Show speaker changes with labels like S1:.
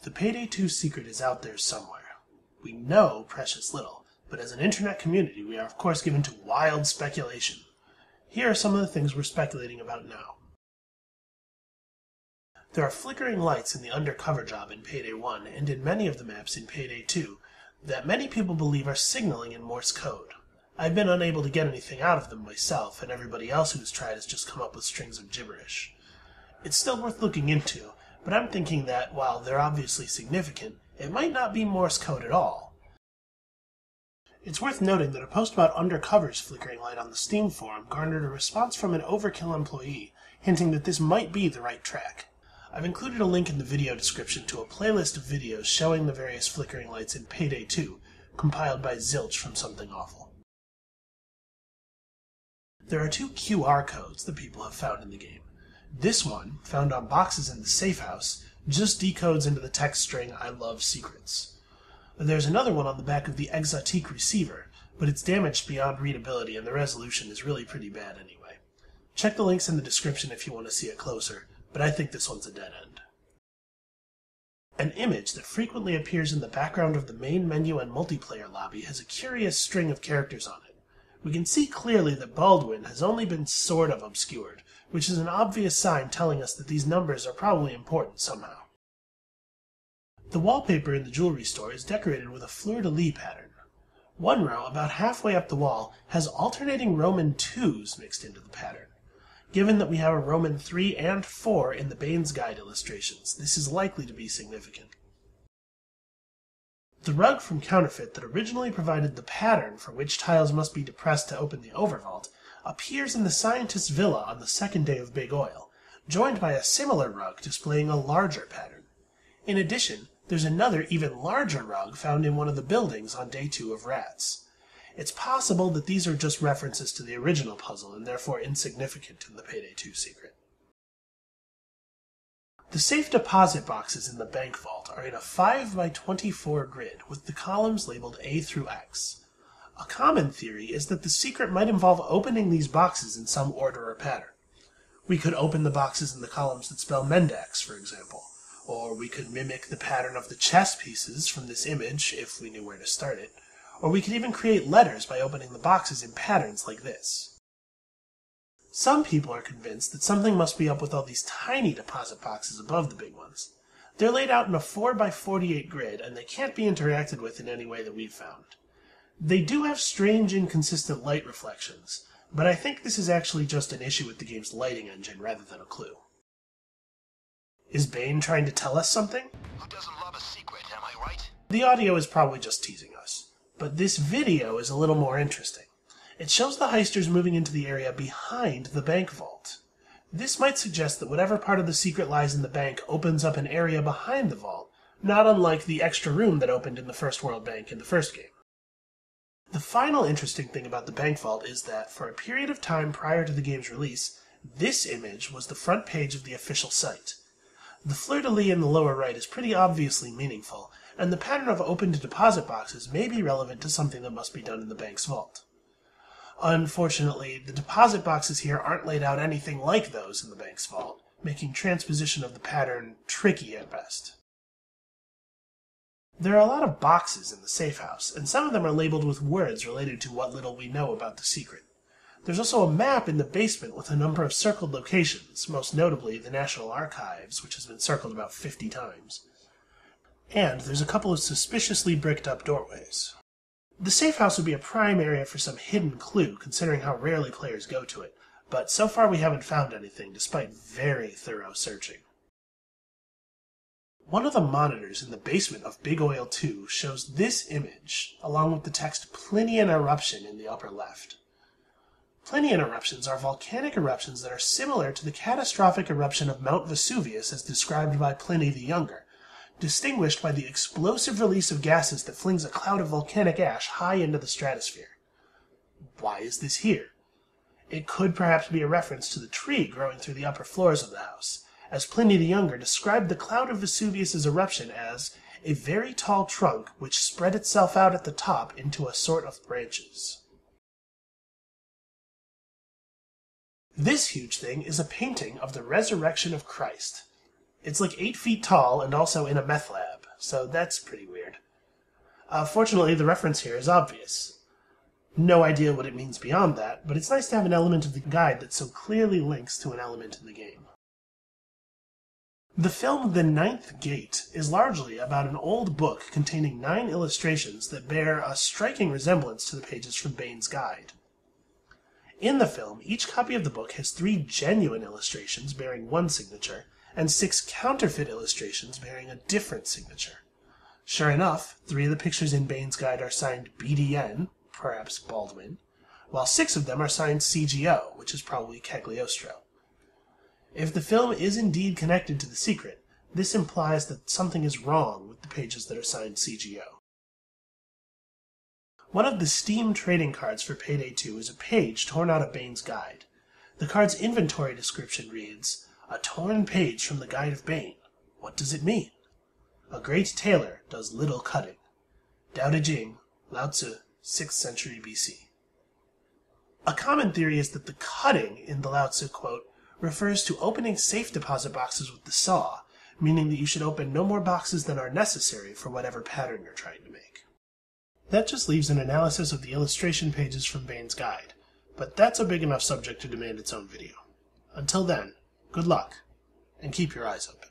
S1: The Payday 2 secret is out there somewhere. We know precious little, but as an internet community we are of course given to wild speculation. Here are some of the things we're speculating about now. There are flickering lights in the Undercover job in Payday 1 and in many of the maps in Payday 2 that many people believe are signaling in Morse code. I've been unable to get anything out of them myself, and everybody else who's tried has just come up with strings of gibberish. It's still worth looking into, but I'm thinking that, while they're obviously significant, it might not be Morse code at all. It's worth noting that a post about Undercover's flickering light on the Steam forum garnered a response from an Overkill employee, hinting that this might be the right track. I've included a link in the video description to a playlist of videos showing the various flickering lights in Payday 2, compiled by Zilch from Something Awful. There are 2 QR codes that people have found in the game. This one, found on boxes in the Safehouse, just decodes into the text string, "I love secrets." There's another one on the back of the Exotique receiver, but it's damaged beyond readability and the resolution is really pretty bad anyway. Check the links in the description if you want to see it closer, but I think this one's a dead end. An image that frequently appears in the background of the main menu and multiplayer lobby has a curious string of characters on it. We can see clearly that Baldwin has only been sort of obscured, which is an obvious sign telling us that these numbers are probably important somehow. The wallpaper in the jewelry store is decorated with a fleur-de-lis pattern. One row, about halfway up the wall, has alternating Roman 2s mixed into the pattern. Given that we have a Roman 3 and 4 in the Bain's Guide illustrations, this is likely to be significant. The rug from Counterfeit that originally provided the pattern for which tiles must be depressed to open the overvault appears in the Scientist's Villa on the second day of Big Oil, joined by a similar rug displaying a larger pattern. In addition, there's another even larger rug found in one of the buildings on Day 2 of Rats. It's possible that these are just references to the original puzzle and therefore insignificant in the Payday 2 secret. The safe deposit boxes in the bank vault are in a 5x24 grid with the columns labeled A through X. A common theory is that the secret might involve opening these boxes in some order or pattern. We could open the boxes in the columns that spell Mendax, for example, or we could mimic the pattern of the chess pieces from this image if we knew where to start it, or we could even create letters by opening the boxes in patterns like this. Some people are convinced that something must be up with all these tiny deposit boxes above the big ones. They're laid out in a 4x48 grid, and they can't be interacted with in any way that we've found. They do have strange, inconsistent light reflections, but I think this is actually just an issue with the game's lighting engine rather than a clue. Is Bain trying to tell us something?
S2: Who doesn't love a secret, am I right?
S1: The audio is probably just teasing us, but this video is a little more interesting. It shows the heisters moving into the area behind the bank vault. This might suggest that whatever part of the secret lies in the bank opens up an area behind the vault, not unlike the extra room that opened in the First World Bank in the first game. The final interesting thing about the bank vault is that, for a period of time prior to the game's release, this image was the front page of the official site. The fleur-de-lis in the lower right is pretty obviously meaningful, and the pattern of opened deposit boxes may be relevant to something that must be done in the bank's vault. Unfortunately, the deposit boxes here aren't laid out anything like those in the bank's vault, making transposition of the pattern tricky at best. There are a lot of boxes in the Safehouse, and some of them are labeled with words related to what little we know about the secret. There's also a map in the basement with a number of circled locations, most notably the National Archives, which has been circled about 50 times. And there's a couple of suspiciously bricked up doorways. The Safehouse would be a prime area for some hidden clue, considering how rarely players go to it, but so far we haven't found anything, despite very thorough searching. One of the monitors in the basement of Big Oil 2 shows this image, along with the text Plinian Eruption in the upper left. Plinian eruptions are volcanic eruptions that are similar to the catastrophic eruption of Mount Vesuvius as described by Pliny the Younger, distinguished by the explosive release of gases that flings a cloud of volcanic ash high into the stratosphere. Why is this here? It could perhaps be a reference to the tree growing through the upper floors of the house, as Pliny the Younger described the cloud of Vesuvius's eruption as a very tall trunk which spread itself out at the top into a sort of branches. This huge thing is a painting of the Resurrection of Christ. It's like 8 feet tall and also in a meth lab. so that's pretty weird. Fortunately, the reference here is obvious. No idea what it means beyond that, but it's nice to have an element of the guide that so clearly links to an element in the game. The film The Ninth Gate is largely about an old book containing 9 illustrations that bear a striking resemblance to the pages from Bain's guide. In the film, each copy of the book has 3 genuine illustrations bearing one signature, and 6 counterfeit illustrations bearing a different signature. Sure enough, 3 of the pictures in Bain's guide are signed BDN, perhaps Baldwin, while 6 of them are signed CGO, which is probably Cagliostro. If the film is indeed connected to the secret, this implies that something is wrong with the pages that are signed CGO. One of the Steam trading cards for Payday 2 is a page torn out of Bain's guide. The card's inventory description reads, "A torn page from the Guide of Bain. What does it mean? A great tailor does little cutting. Dao De Jing, Lao Tzu, 6th century BC. A common theory is that the cutting in the Lao Tzu quote refers to opening safe deposit boxes with the saw, meaning that you should open no more boxes than are necessary for whatever pattern you're trying to make. That just leaves an analysis of the illustration pages from Bain's guide, but that's a big enough subject to demand its own video. Until then, good luck, and keep your eyes open.